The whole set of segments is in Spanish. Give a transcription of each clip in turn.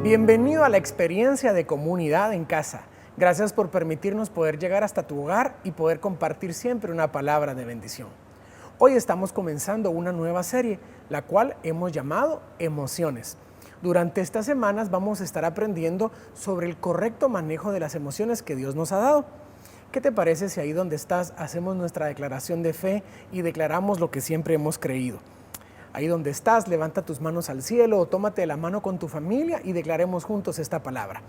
Bienvenido a la experiencia de comunidad en casa. Gracias por permitirnos poder llegar hasta tu hogar y poder compartir siempre una palabra de bendición. Hoy estamos comenzando una nueva serie, la cual hemos llamado Emociones. Durante estas semanas vamos a estar aprendiendo sobre el correcto manejo de las emociones que Dios nos ha dado. ¿Qué te parece si ahí donde estás hacemos nuestra declaración de fe y declaramos lo que siempre hemos creído? Ahí donde estás, levanta tus manos al cielo o tómate la mano con tu familia y declaremos juntos esta palabra.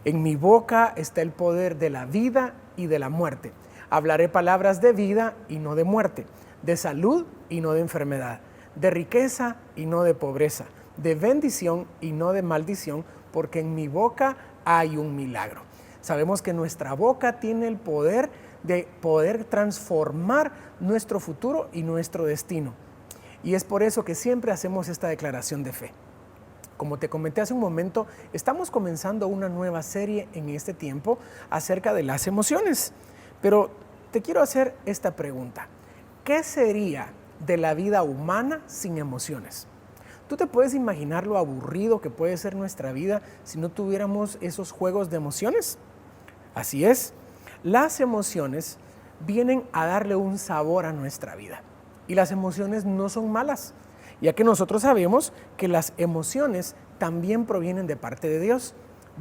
En mi boca está el poder de la vida y de la muerte. Hablaré palabras de vida y no de muerte, de salud y no de enfermedad, de riqueza y no de pobreza, de bendición y no de maldición, porque en mi boca hay un milagro. Sabemos que nuestra boca tiene el poder de poder transformar nuestro futuro y nuestro destino. Y es por eso que siempre hacemos esta declaración de fe. Como te comenté hace un momento, estamos comenzando una nueva serie en este tiempo acerca de las emociones. Pero te quiero hacer esta pregunta. ¿Qué sería de la vida humana sin emociones? ¿Tú te puedes imaginar lo aburrido que puede ser nuestra vida si no tuviéramos esos juegos de emociones? Así es, las emociones vienen a darle un sabor a nuestra vida. Y las emociones no son malas, ya que nosotros sabemos que las emociones también provienen de parte de Dios.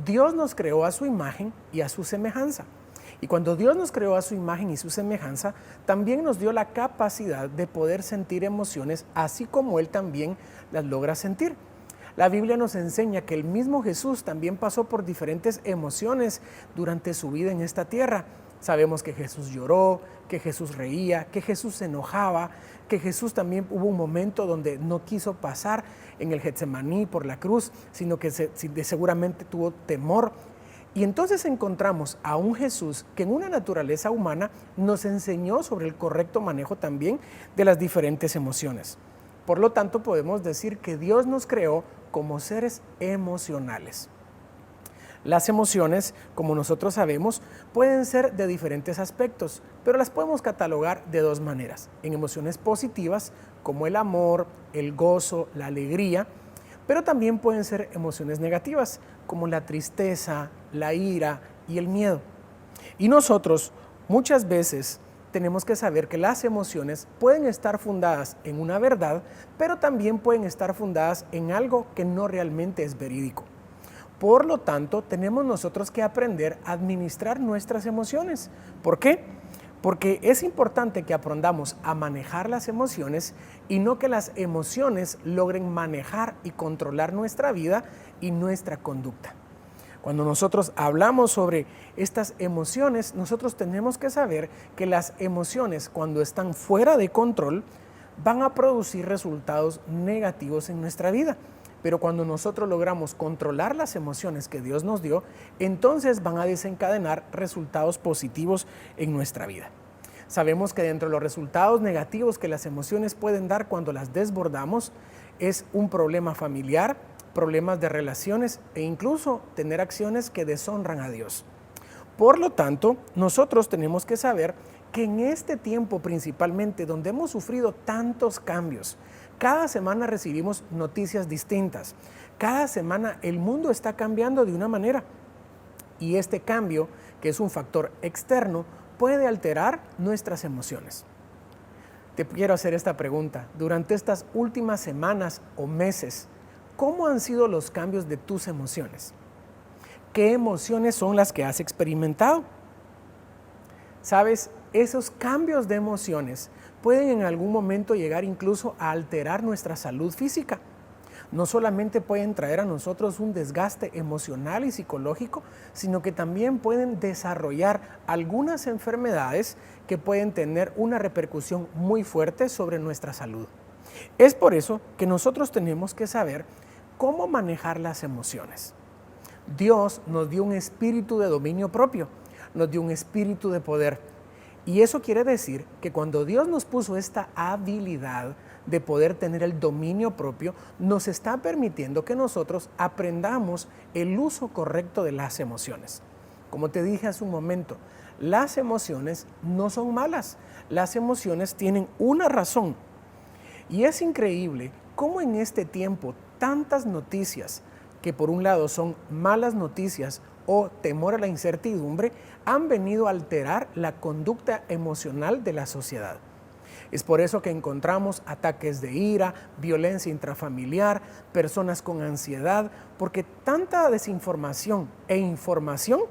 Dios nos creó a su imagen y a su semejanza. Y cuando Dios nos creó a su imagen y su semejanza, también nos dio la capacidad de poder sentir emociones, así como Él también las logra sentir. La Biblia nos enseña que el mismo Jesús también pasó por diferentes emociones durante su vida en esta tierra. Sabemos que Jesús lloró, que Jesús reía, que Jesús se enojaba, que Jesús también hubo un momento donde no quiso pasar en el Getsemaní por la cruz, sino que seguramente tuvo temor. Y entonces encontramos a un Jesús que en una naturaleza humana nos enseñó sobre el correcto manejo también de las diferentes emociones. Por lo tanto, podemos decir que Dios nos creó como seres emocionales. Las emociones, como nosotros sabemos, pueden ser de diferentes aspectos, pero las podemos catalogar de dos maneras. En emociones positivas, como el amor, el gozo, la alegría, pero también pueden ser emociones negativas, como la tristeza, la ira y el miedo. Y nosotros, muchas veces, tenemos que saber que las emociones pueden estar fundadas en una verdad, pero también pueden estar fundadas en algo que no realmente es verídico. Por lo tanto, tenemos nosotros que aprender a administrar nuestras emociones. ¿Por qué? Porque es importante que aprendamos a manejar las emociones y no que las emociones logren manejar y controlar nuestra vida y nuestra conducta. Cuando nosotros hablamos sobre estas emociones, nosotros tenemos que saber que las emociones, cuando están fuera de control, van a producir resultados negativos en nuestra vida. Pero cuando nosotros logramos controlar las emociones que Dios nos dio, entonces van a desencadenar resultados positivos en nuestra vida. Sabemos que dentro de los resultados negativos que las emociones pueden dar cuando las desbordamos es un problema familiar, problemas de relaciones e incluso tener acciones que deshonran a Dios. Por lo tanto, nosotros tenemos que saber que en este tiempo principalmente donde hemos sufrido tantos cambios, cada semana recibimos noticias distintas, cada semana el mundo está cambiando de una manera y este cambio, que es un factor externo, puede alterar nuestras emociones. Te quiero hacer esta pregunta, durante estas últimas semanas o meses, ¿cómo han sido los cambios de tus emociones? ¿Qué emociones son las que has experimentado? ¿Sabes? Esos cambios de emociones pueden en algún momento llegar incluso a alterar nuestra salud física. No solamente pueden traer a nosotros un desgaste emocional y psicológico, sino que también pueden desarrollar algunas enfermedades que pueden tener una repercusión muy fuerte sobre nuestra salud. Es por eso que nosotros tenemos que saber cómo manejar las emociones. Dios nos dio un espíritu de dominio propio, nos dio un espíritu de poder. Y eso quiere decir que cuando Dios nos puso esta habilidad de poder tener el dominio propio, nos está permitiendo que nosotros aprendamos el uso correcto de las emociones. Como te dije hace un momento, las emociones no son malas, las emociones tienen una razón. Y es increíble cómo en este tiempo tantas noticias, que por un lado son malas noticias o temor a la incertidumbre, han venido a alterar la conducta emocional de la sociedad. Es por eso que encontramos ataques de ira, violencia intrafamiliar, personas con ansiedad, porque tanta desinformación e información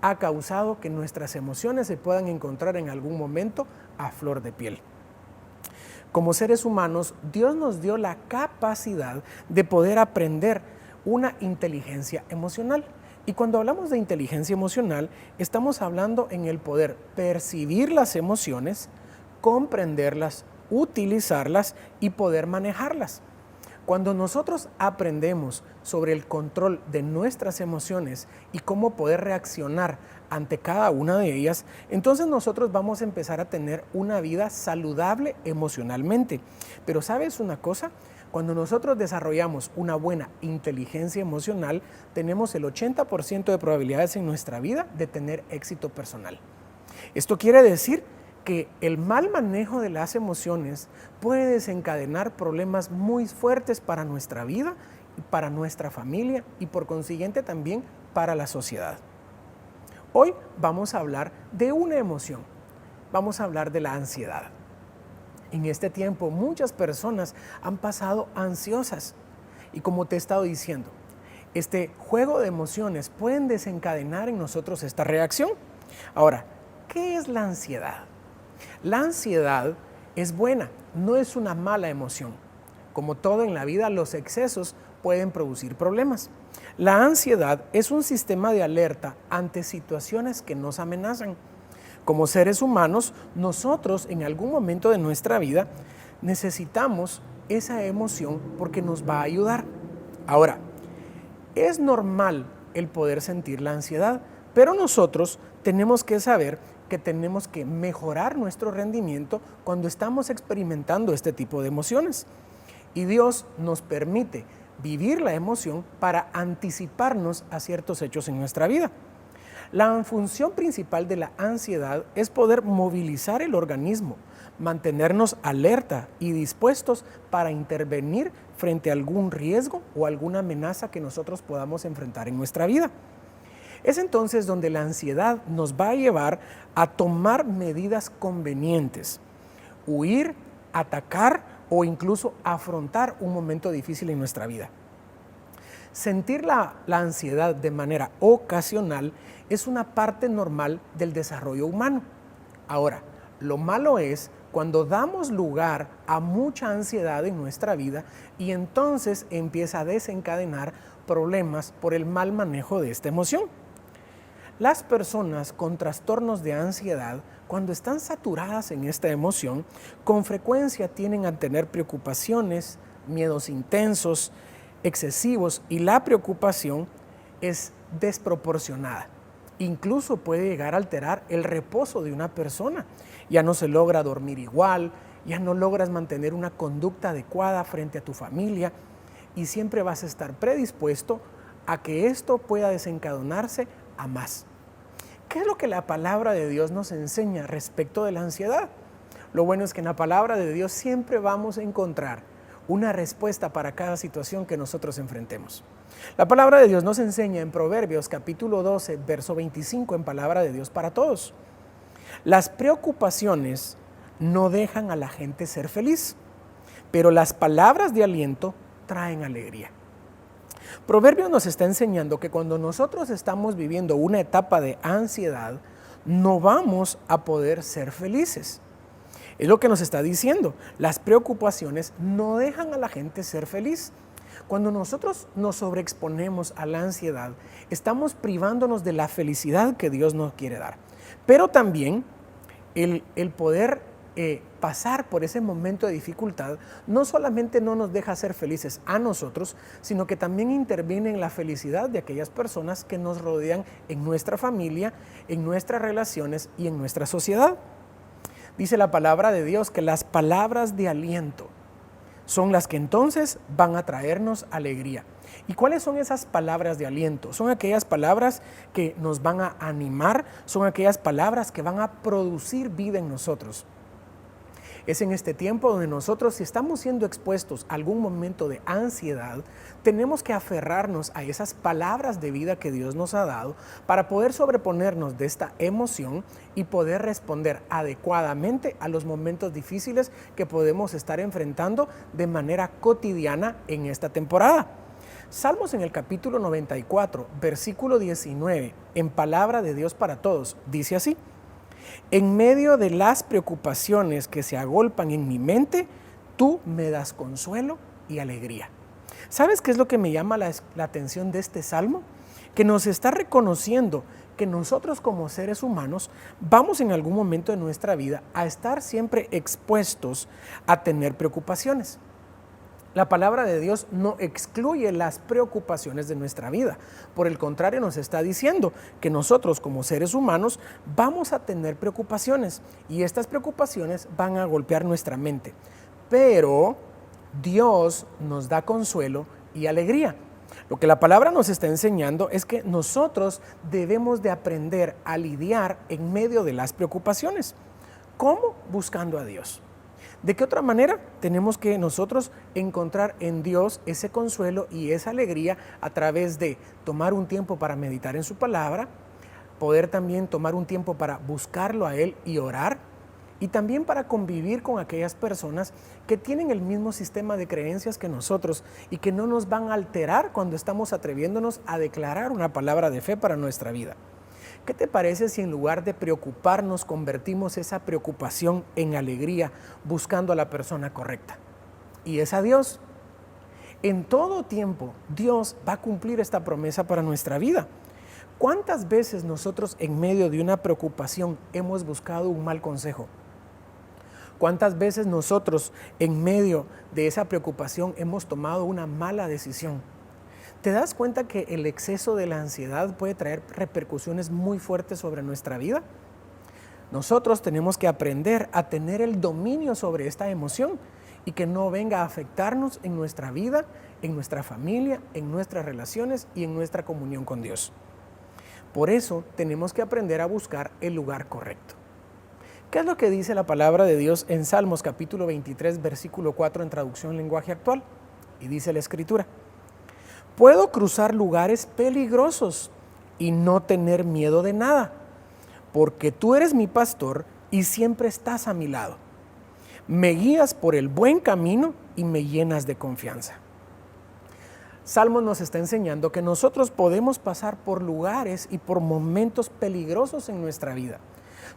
ha causado que nuestras emociones se puedan encontrar en algún momento a flor de piel. Como seres humanos, Dios nos dio la capacidad de poder aprender una inteligencia emocional. Y cuando hablamos de inteligencia emocional, estamos hablando en el poder percibir las emociones, comprenderlas, utilizarlas y poder manejarlas. Cuando nosotros aprendemos sobre el control de nuestras emociones y cómo poder reaccionar ante cada una de ellas, entonces nosotros vamos a empezar a tener una vida saludable emocionalmente. Pero ¿sabes una cosa? Cuando nosotros desarrollamos una buena inteligencia emocional, tenemos el 80% de probabilidades en nuestra vida de tener éxito personal. Esto quiere decir que el mal manejo de las emociones puede desencadenar problemas muy fuertes para nuestra vida, para nuestra familia y por consiguiente también para la sociedad. Hoy vamos a hablar de una emoción, vamos a hablar de la ansiedad. En este tiempo muchas personas han pasado ansiosas y como te he estado diciendo, este juego de emociones pueden desencadenar en nosotros esta reacción. Ahora, ¿qué es la ansiedad? La ansiedad es buena, no es una mala emoción. Como todo en la vida, los excesos pueden producir problemas. La ansiedad es un sistema de alerta ante situaciones que nos amenazan. Como seres humanos, nosotros en algún momento de nuestra vida necesitamos esa emoción porque nos va a ayudar. Ahora, es normal el poder sentir la ansiedad, pero nosotros tenemos que saber que tenemos que mejorar nuestro rendimiento cuando estamos experimentando este tipo de emociones. Y Dios nos permite vivir la emoción para anticiparnos a ciertos hechos en nuestra vida. La función principal de la ansiedad es poder movilizar el organismo, mantenernos alerta y dispuestos para intervenir frente a algún riesgo o alguna amenaza que nosotros podamos enfrentar en nuestra vida. Es entonces donde la ansiedad nos va a llevar a tomar medidas convenientes, huir, atacar o incluso afrontar un momento difícil en nuestra vida. Sentir la ansiedad de manera ocasional es una parte normal del desarrollo humano. Ahora, lo malo es cuando damos lugar a mucha ansiedad en nuestra vida y entonces empieza a desencadenar problemas por el mal manejo de esta emoción. Las personas con trastornos de ansiedad, cuando están saturadas en esta emoción, con frecuencia tienden a tener preocupaciones, miedos intensos, excesivos y la preocupación es desproporcionada. Incluso puede llegar a alterar el reposo de una persona. Ya no se logra dormir igual, ya no logras mantener una conducta adecuada frente a tu familia y siempre vas a estar predispuesto a que esto pueda desencadenarse a más. ¿Qué es lo que la palabra de Dios nos enseña respecto de la ansiedad? Lo bueno es que en la palabra de Dios siempre vamos a encontrar una respuesta para cada situación que nosotros enfrentemos. La palabra de Dios nos enseña en Proverbios capítulo 12, verso 25, en palabra de Dios para todos. Las preocupaciones no dejan a la gente ser feliz, pero las palabras de aliento traen alegría. Proverbios nos está enseñando que cuando nosotros estamos viviendo una etapa de ansiedad, no vamos a poder ser felices. Es lo que nos está diciendo. Las preocupaciones no dejan a la gente ser feliz. Cuando nosotros nos sobreexponemos a la ansiedad, estamos privándonos de la felicidad que Dios nos quiere dar. Pero también el poder pasar por ese momento de dificultad no solamente no nos deja ser felices a nosotros, sino que también interviene en la felicidad de aquellas personas que nos rodean en nuestra familia, en nuestras relaciones y en nuestra sociedad. Dice la palabra de Dios que las palabras de aliento son las que entonces van a traernos alegría. ¿Y cuáles son esas palabras de aliento? Son aquellas palabras que nos van a animar, son aquellas palabras que van a producir vida en nosotros. Es en este tiempo donde nosotros, si estamos siendo expuestos a algún momento de ansiedad, tenemos que aferrarnos a esas palabras de vida que Dios nos ha dado para poder sobreponernos de esta emoción y poder responder adecuadamente a los momentos difíciles que podemos estar enfrentando de manera cotidiana en esta temporada. Salmos en el capítulo 94, versículo 19, en palabra de Dios para todos, dice así: en medio de las preocupaciones que se agolpan en mi mente, tú me das consuelo y alegría. ¿Sabes qué es lo que me llama la atención de este salmo? Que nos está reconociendo que nosotros como seres humanos vamos en algún momento de nuestra vida a estar siempre expuestos a tener preocupaciones. La palabra de Dios no excluye las preocupaciones de nuestra vida. Por el contrario, nos está diciendo que nosotros como seres humanos vamos a tener preocupaciones y estas preocupaciones van a golpear nuestra mente. Pero Dios nos da consuelo y alegría. Lo que la palabra nos está enseñando es que nosotros debemos de aprender a lidiar en medio de las preocupaciones. ¿Cómo? Buscando a Dios. ¿De qué otra manera? Tenemos que nosotros encontrar en Dios ese consuelo y esa alegría a través de tomar un tiempo para meditar en su palabra, poder también tomar un tiempo para buscarlo a Él y orar, y también para convivir con aquellas personas que tienen el mismo sistema de creencias que nosotros y que no nos van a alterar cuando estamos atreviéndonos a declarar una palabra de fe para nuestra vida. ¿Qué te parece si en lugar de preocuparnos convertimos esa preocupación en alegría buscando a la persona correcta? Y es a Dios. En todo tiempo Dios va a cumplir esta promesa para nuestra vida. ¿Cuántas veces nosotros en medio de una preocupación hemos buscado un mal consejo? ¿Cuántas veces nosotros en medio de esa preocupación hemos tomado una mala decisión? ¿Te das cuenta que el exceso de la ansiedad puede traer repercusiones muy fuertes sobre nuestra vida? Nosotros tenemos que aprender a tener el dominio sobre esta emoción y que no venga a afectarnos en nuestra vida, en nuestra familia, en nuestras relaciones y en nuestra comunión con Dios. Por eso tenemos que aprender a buscar el lugar correcto. ¿Qué es lo que dice la palabra de Dios en Salmos capítulo 23, versículo 4 en traducción lenguaje actual? Y dice la Escritura: puedo cruzar lugares peligrosos y no tener miedo de nada, porque tú eres mi pastor y siempre estás a mi lado. Me guías por el buen camino y me llenas de confianza. Salmos nos está enseñando que nosotros podemos pasar por lugares y por momentos peligrosos en nuestra vida.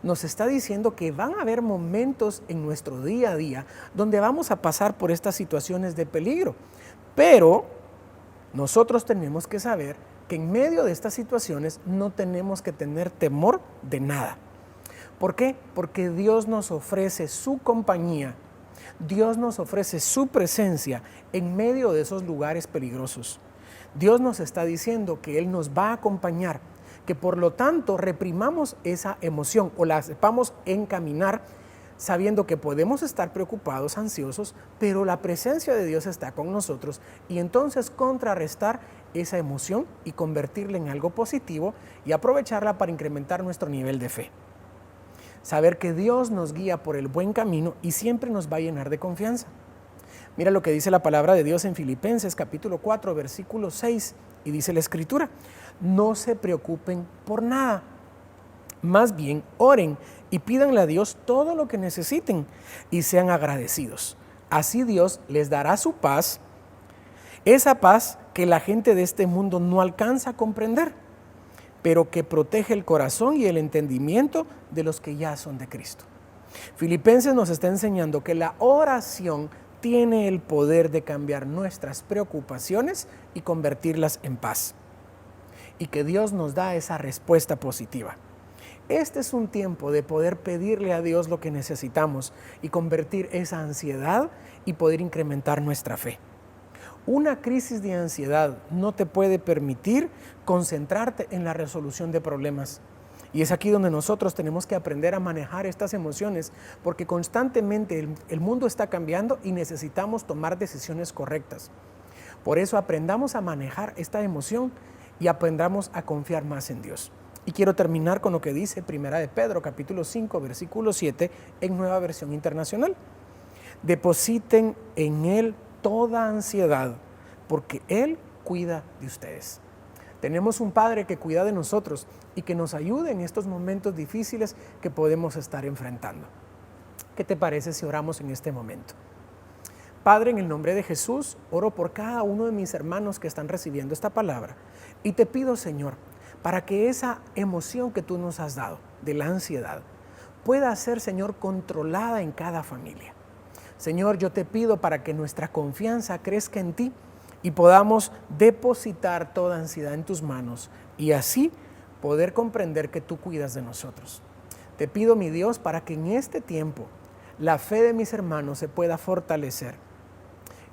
Nos está diciendo que van a haber momentos en nuestro día a día donde vamos a pasar por estas situaciones de peligro, pero nosotros tenemos que saber que en medio de estas situaciones no tenemos que tener temor de nada. ¿Por qué? Porque Dios nos ofrece su compañía, Dios nos ofrece su presencia en medio de esos lugares peligrosos. Dios nos está diciendo que Él nos va a acompañar, que por lo tanto reprimamos esa emoción o la sepamos encaminar sabiendo que podemos estar preocupados, ansiosos, pero la presencia de Dios está con nosotros y entonces contrarrestar esa emoción y convertirla en algo positivo y aprovecharla para incrementar nuestro nivel de fe. Saber que Dios nos guía por el buen camino y siempre nos va a llenar de confianza. Mira lo que dice la palabra de Dios en Filipenses capítulo 4, versículo 6, y dice la Escritura: no se preocupen por nada, más bien oren y pídanle a Dios todo lo que necesiten y sean agradecidos. Así Dios les dará su paz, esa paz que la gente de este mundo no alcanza a comprender, pero que protege el corazón y el entendimiento de los que ya son de Cristo. Filipenses nos está enseñando que la oración tiene el poder de cambiar nuestras preocupaciones y convertirlas en paz, y que Dios nos da esa respuesta positiva. Este es un tiempo de poder pedirle a Dios lo que necesitamos y convertir esa ansiedad y poder incrementar nuestra fe. Una crisis de ansiedad no te puede permitir concentrarte en la resolución de problemas. Y es aquí donde nosotros tenemos que aprender a manejar estas emociones, porque constantemente el mundo está cambiando y necesitamos tomar decisiones correctas. Por eso aprendamos a manejar esta emoción y aprendamos a confiar más en Dios. Y quiero terminar con lo que dice Primera de Pedro, capítulo 5, versículo 7, en Nueva Versión Internacional. Depositen en Él toda ansiedad, porque Él cuida de ustedes. Tenemos un Padre que cuida de nosotros y que nos ayude en estos momentos difíciles que podemos estar enfrentando. ¿Qué te parece si oramos en este momento? Padre, en el nombre de Jesús, oro por cada uno de mis hermanos que están recibiendo esta palabra. Y te pido, Señor, para que esa emoción que tú nos has dado, de la ansiedad, pueda ser, Señor, controlada en cada familia. Señor, yo te pido para que nuestra confianza crezca en ti y podamos depositar toda ansiedad en tus manos y así poder comprender que tú cuidas de nosotros. Te pido, mi Dios, para que en este tiempo la fe de mis hermanos se pueda fortalecer.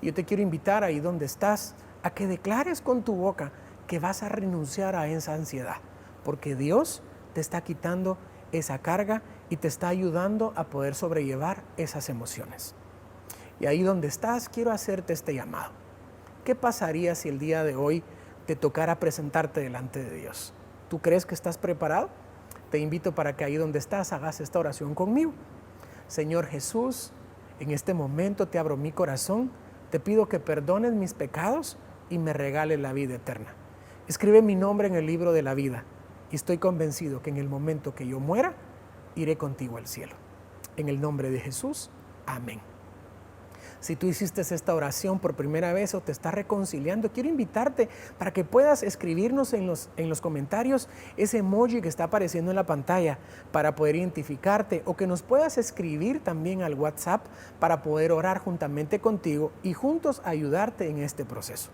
Yo te quiero invitar ahí donde estás a que declares con tu boca que vas a renunciar a esa ansiedad, porque Dios te está quitando esa carga y te está ayudando a poder sobrellevar esas emociones. Y ahí donde estás, quiero hacerte este llamado. ¿Qué pasaría si el día de hoy te tocara presentarte delante de Dios? ¿Tú crees que estás preparado? Te invito para que ahí donde estás hagas esta oración conmigo. Señor Jesús, en este momento te abro mi corazón, te pido que perdones mis pecados y me regales la vida eterna. Escribe mi nombre en el libro de la vida y estoy convencido que en el momento que yo muera, iré contigo al cielo. En el nombre de Jesús, amén. Si tú hiciste esta oración por primera vez o te estás reconciliando, quiero invitarte para que puedas escribirnos en los comentarios ese emoji que está apareciendo en la pantalla para poder identificarte, o que nos puedas escribir también al WhatsApp para poder orar juntamente contigo y juntos ayudarte en este proceso.